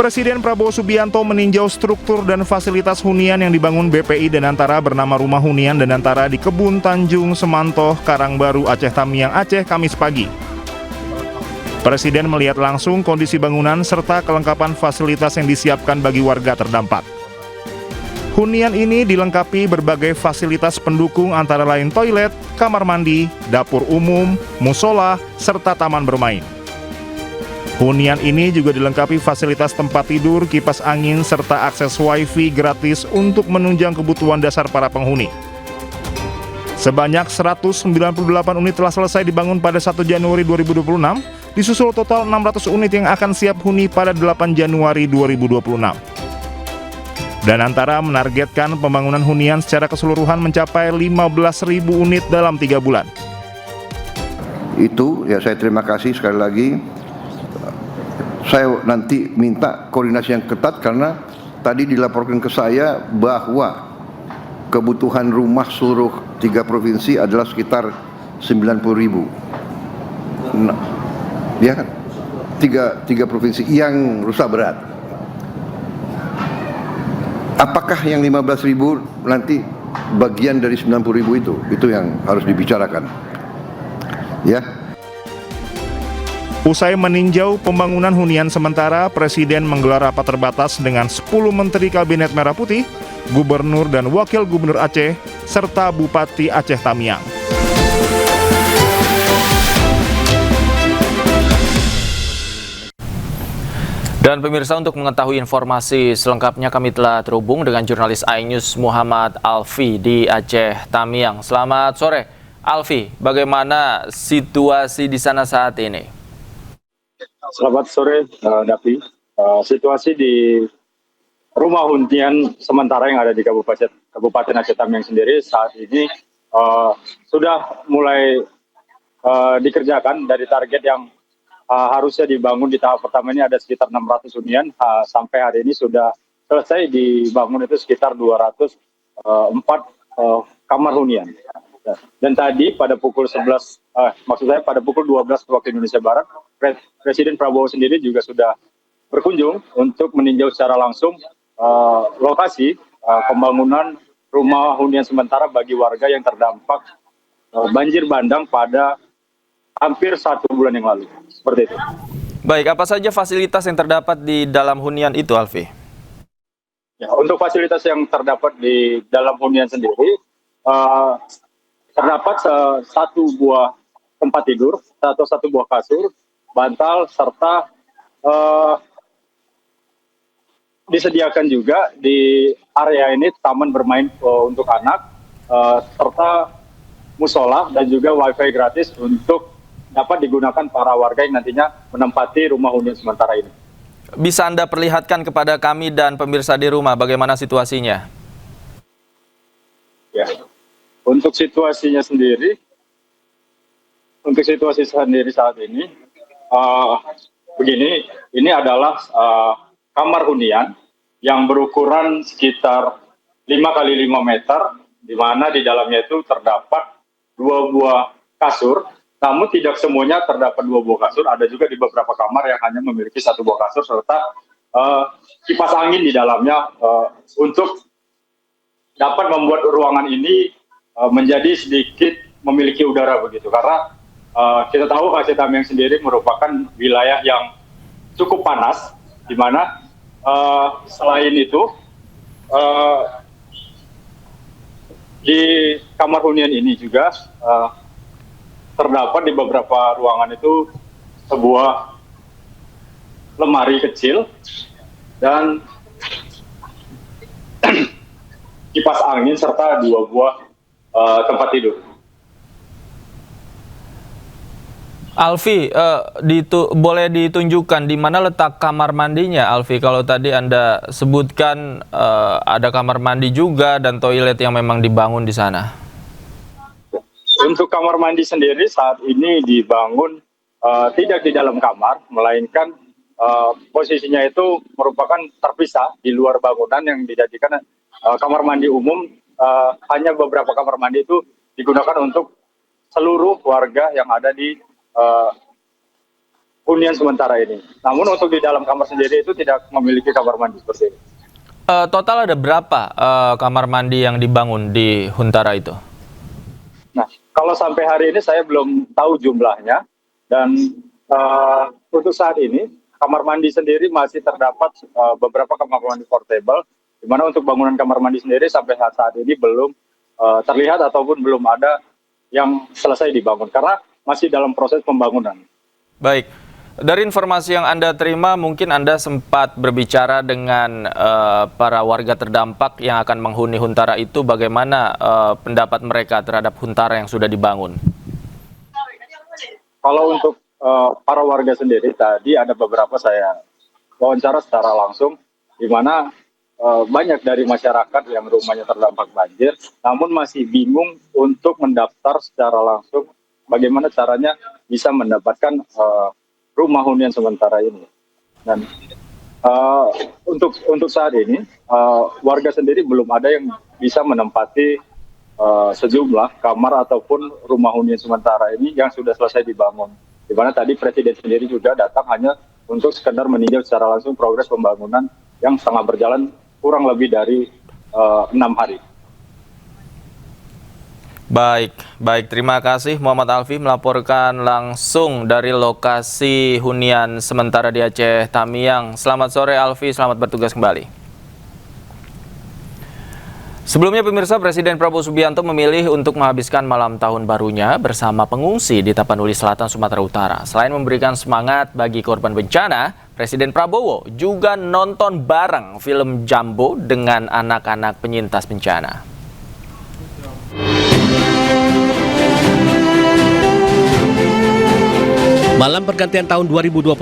Presiden Prabowo Subianto meninjau struktur dan fasilitas hunian yang dibangun BPI Danantara bernama Rumah Hunian Danantara di Kebun Tanjung Semantoh, Karangbaru, Aceh Tamiang, Aceh, Kamis pagi. Presiden melihat langsung kondisi bangunan serta kelengkapan fasilitas yang disiapkan bagi warga terdampak. Hunian ini dilengkapi berbagai fasilitas pendukung antara lain toilet, kamar mandi, dapur umum, musola, serta taman bermain. Hunian ini juga dilengkapi fasilitas tempat tidur, kipas angin, serta akses wifi gratis untuk menunjang kebutuhan dasar para penghuni. Sebanyak 198 unit telah selesai dibangun pada 1 Januari 2026, disusul total 600 unit yang akan siap huni pada 8 Januari 2026. Danantara menargetkan pembangunan hunian secara keseluruhan mencapai 15.000 unit dalam 3 bulan. Itu ya, saya terima kasih sekali lagi. Saya nanti minta koordinasi yang ketat karena tadi dilaporkan ke saya bahwa kebutuhan rumah seluruh 3 provinsi adalah sekitar 90.000. Nah, ya kan? Tiga provinsi yang rusak berat. Apakah yang 15.000 nanti bagian dari 90.000 itu? Itu yang harus dibicarakan. Ya. Usai meninjau pembangunan hunian sementara, Presiden menggelar rapat terbatas dengan 10 Menteri Kabinet Merah Putih, Gubernur dan Wakil Gubernur Aceh, serta Bupati Aceh Tamiang. Dan pemirsa, untuk mengetahui informasi selengkapnya kami telah terhubung dengan jurnalis iNews Muhammad Alfi di Aceh Tamiang. Selamat sore, Alfi. Bagaimana situasi di sana saat ini? Selamat sore, Davi. Situasi di rumah hunian sementara yang ada di Kabupaten Aceh Tamiang sendiri saat ini sudah mulai dikerjakan. Dari target yang harusnya dibangun di tahap pertama ini ada sekitar 600 hunian, sampai hari ini sudah selesai dibangun itu sekitar 204 kamar hunian. Dan tadi pada pukul 11, pada pukul 12 waktu Indonesia Barat, Presiden Prabowo sendiri juga sudah berkunjung untuk meninjau secara langsung lokasi pembangunan rumah hunian sementara bagi warga yang terdampak banjir bandang pada hampir 1 bulan yang lalu. Seperti itu. Baik, apa saja fasilitas yang terdapat di dalam hunian itu, Alfi? Ya, untuk fasilitas yang terdapat di dalam hunian sendiri, terdapat satu buah tempat tidur atau satu buah kasur, bantal, serta disediakan juga di area ini taman bermain untuk anak, serta musola dan juga wifi gratis untuk dapat digunakan para warga yang nantinya menempati rumah hunian sementara ini. Bisa Anda perlihatkan kepada kami dan pemirsa di rumah bagaimana situasinya? Ya, untuk situasinya sendiri, saat ini, begini, ini adalah kamar hunian yang berukuran sekitar 5 kali 5 meter, di mana di dalamnya itu terdapat 2 buah kasur. Namun tidak semuanya terdapat 2 buah kasur, ada juga di beberapa kamar yang hanya memiliki 1 buah kasur serta kipas angin di dalamnya untuk dapat membuat ruangan ini menjadi sedikit memiliki udara begitu. Karena kita tahu Aceh Tamiang sendiri merupakan wilayah yang cukup panas, di mana selain itu di kamar hunian ini juga terdapat di beberapa ruangan itu sebuah lemari kecil dan kipas angin serta 2 buah tempat tidur. Alfi, boleh ditunjukkan di mana letak kamar mandinya, Alfi? Kalau tadi Anda sebutkan ada kamar mandi juga dan toilet yang memang dibangun di sana. Untuk kamar mandi sendiri saat ini dibangun tidak di dalam kamar, melainkan posisinya itu merupakan terpisah di luar bangunan yang dijadikan kamar mandi umum. Hanya beberapa kamar mandi itu digunakan untuk seluruh warga yang ada di hunian sementara ini. Namun untuk di dalam kamar sendiri itu tidak memiliki kamar mandi seperti ini. Total ada berapa kamar mandi yang dibangun di Huntara itu? Nah, kalau sampai hari ini saya belum tahu jumlahnya, dan untuk saat ini kamar mandi sendiri masih terdapat beberapa kamar mandi portable, di mana untuk bangunan kamar mandi sendiri sampai saat ini belum terlihat ataupun belum ada yang selesai dibangun karena masih dalam proses pembangunan. Baik. Dari informasi yang Anda terima, mungkin Anda sempat berbicara dengan para warga terdampak yang akan menghuni Huntara itu. Bagaimana pendapat mereka terhadap Huntara yang sudah dibangun? Kalau untuk para warga sendiri, tadi ada beberapa saya wawancara secara langsung, di mana banyak dari masyarakat yang rumahnya terdampak banjir, namun masih bingung untuk mendaftar secara langsung bagaimana caranya bisa mendapatkan rumah hunian sementara ini. Dan untuk saat ini warga sendiri belum ada yang bisa menempati sejumlah kamar ataupun rumah hunian sementara ini yang sudah selesai dibangun. Di mana tadi Presiden sendiri juga datang hanya untuk sekedar meninjau secara langsung progres pembangunan yang tengah berjalan kurang lebih dari 6 hari. Baik, terima kasih Muhammad Alfi melaporkan langsung dari lokasi hunian sementara di Aceh Tamiang. Selamat sore Alfi, selamat bertugas kembali. Sebelumnya pemirsa, Presiden Prabowo Subianto memilih untuk menghabiskan malam tahun barunya bersama pengungsi di Tapanuli Selatan, Sumatera Utara. Selain memberikan semangat bagi korban bencana, Presiden Prabowo juga nonton bareng film Jambo dengan anak-anak penyintas bencana. Malam pergantian tahun 2026,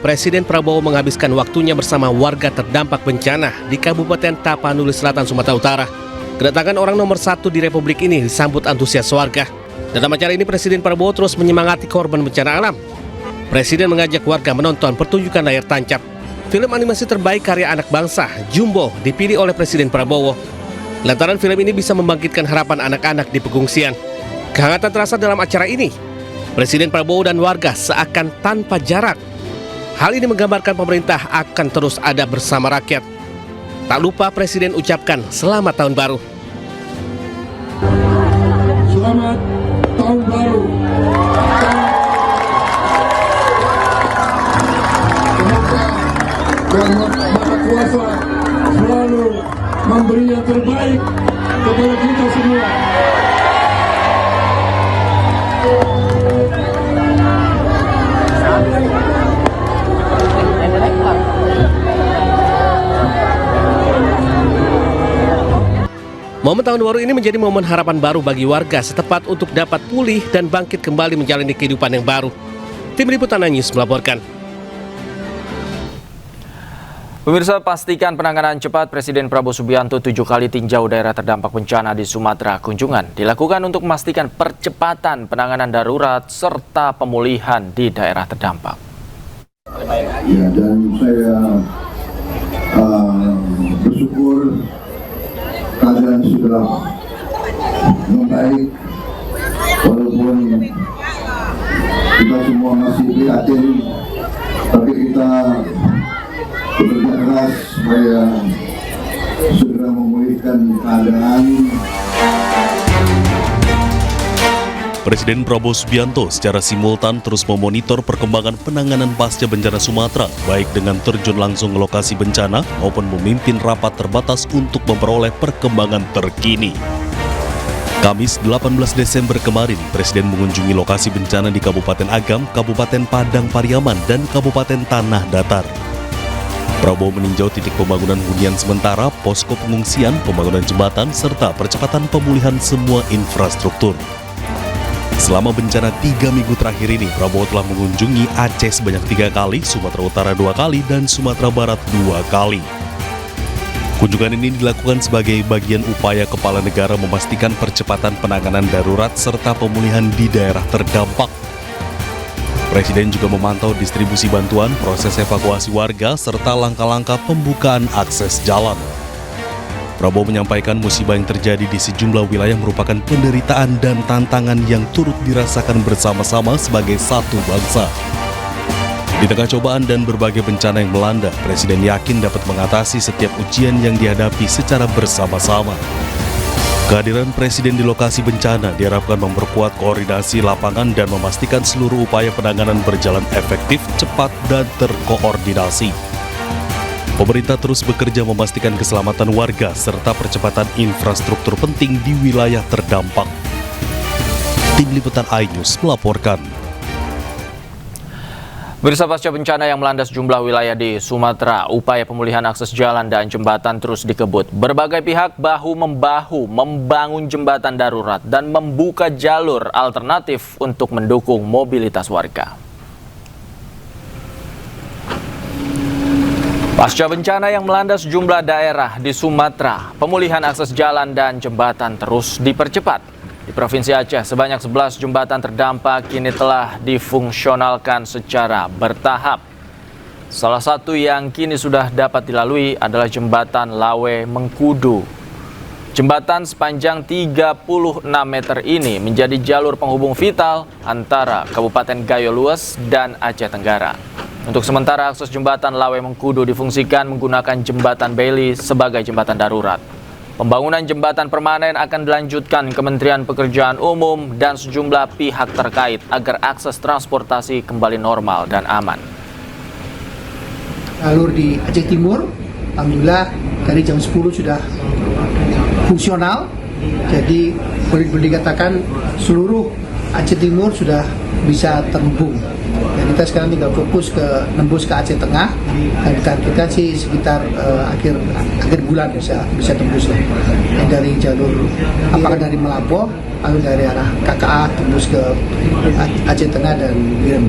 Presiden Prabowo menghabiskan waktunya bersama warga terdampak bencana di Kabupaten Tapanuli Selatan, Sumatera Utara. Kedatangan orang nomor 1 di Republik ini disambut antusias warga. Dalam acara ini, Presiden Prabowo terus menyemangati korban bencana alam. Presiden mengajak warga menonton pertunjukan layar tancap. Film animasi terbaik karya anak bangsa, Jumbo, dipilih oleh Presiden Prabowo. Lantaran film ini bisa membangkitkan harapan anak-anak di pengungsian. Kehangatan terasa dalam acara ini. Presiden Prabowo dan warga seakan tanpa jarak. Hal ini menggambarkan pemerintah akan terus ada bersama rakyat. Tak lupa Presiden ucapkan selamat tahun baru. Selamat tahun baru. Semoga Yang Maha Kuasa selalu memberi yang terbaik kepada kita semua. Momen tahun baru ini menjadi momen harapan baru bagi warga setempat untuk dapat pulih dan bangkit kembali menjalani kehidupan yang baru. Tim Liputan News melaporkan. Pemirsa, pastikan penanganan cepat. Presiden Prabowo Subianto 7 kali tinjau daerah terdampak bencana di Sumatera. Kunjungan dilakukan untuk memastikan percepatan penanganan darurat serta pemulihan di daerah terdampak. Ya, dan saya bersyukur keadaan sudah membaik, walaupun kita semua masih prihatin, tapi kita bekerja keras supaya segera memulihkan keadaan. Presiden Prabowo Subianto secara simultan terus memonitor perkembangan penanganan pasca bencana Sumatera, baik dengan terjun langsung ke lokasi bencana maupun memimpin rapat terbatas untuk memperoleh perkembangan terkini. Kamis 18 Desember kemarin, Presiden mengunjungi lokasi bencana di Kabupaten Agam, Kabupaten Padang Pariaman, dan Kabupaten Tanah Datar. Prabowo meninjau titik pembangunan hunian sementara, posko pengungsian, pembangunan jembatan, serta percepatan pemulihan semua infrastruktur. Selama bencana 3 minggu terakhir ini, Prabowo telah mengunjungi Aceh sebanyak 3 kali, Sumatera Utara 2 kali, dan Sumatera Barat 2 kali. Kunjungan ini dilakukan sebagai bagian upaya kepala negara memastikan percepatan penanganan darurat serta pemulihan di daerah terdampak. Presiden juga memantau distribusi bantuan, proses evakuasi warga, serta langkah-langkah pembukaan akses jalan. Prabowo menyampaikan musibah yang terjadi di sejumlah wilayah merupakan penderitaan dan tantangan yang turut dirasakan bersama-sama sebagai satu bangsa. Di tengah cobaan dan berbagai bencana yang melanda, Presiden yakin dapat mengatasi setiap ujian yang dihadapi secara bersama-sama. Kehadiran Presiden di lokasi bencana diharapkan memperkuat koordinasi lapangan dan memastikan seluruh upaya penanganan berjalan efektif, cepat, dan terkoordinasi. Pemerintah terus bekerja memastikan keselamatan warga serta percepatan infrastruktur penting di wilayah terdampak. Tim Liputan iNews melaporkan. Pemirsa, pasca bencana yang melanda sejumlah wilayah di Sumatera, upaya pemulihan akses jalan dan jembatan terus dikebut. Berbagai pihak bahu-membahu membangun jembatan darurat dan membuka jalur alternatif untuk mendukung mobilitas warga. Pasca bencana yang melanda sejumlah daerah di Sumatera, pemulihan akses jalan dan jembatan terus dipercepat. Di Provinsi Aceh, sebanyak 11 jembatan terdampak kini telah difungsionalkan secara bertahap. Salah satu yang kini sudah dapat dilalui adalah jembatan Lawe Mengkudu. Jembatan sepanjang 36 meter ini menjadi jalur penghubung vital antara Kabupaten Gayo Lues dan Aceh Tenggara. Untuk sementara, akses jembatan Lawe Mengkudu difungsikan menggunakan jembatan Bailey sebagai jembatan darurat. Pembangunan jembatan permanen akan dilanjutkan Kementerian Pekerjaan Umum dan sejumlah pihak terkait agar akses transportasi kembali normal dan aman. Jalur di Aceh Timur, alhamdulillah dari jam 10 sudah fungsional. Jadi boleh dikatakan seluruh Aceh Timur sudah bisa terhubung. Dan kita sekarang tinggal fokus ke nembus ke Aceh Tengah, dan kita sih sekitar akhir bulan bisa tembus lah. Dari jalur apakah dari Melapo atau dari arah KKA tembus ke Aceh Tengah dan Biren.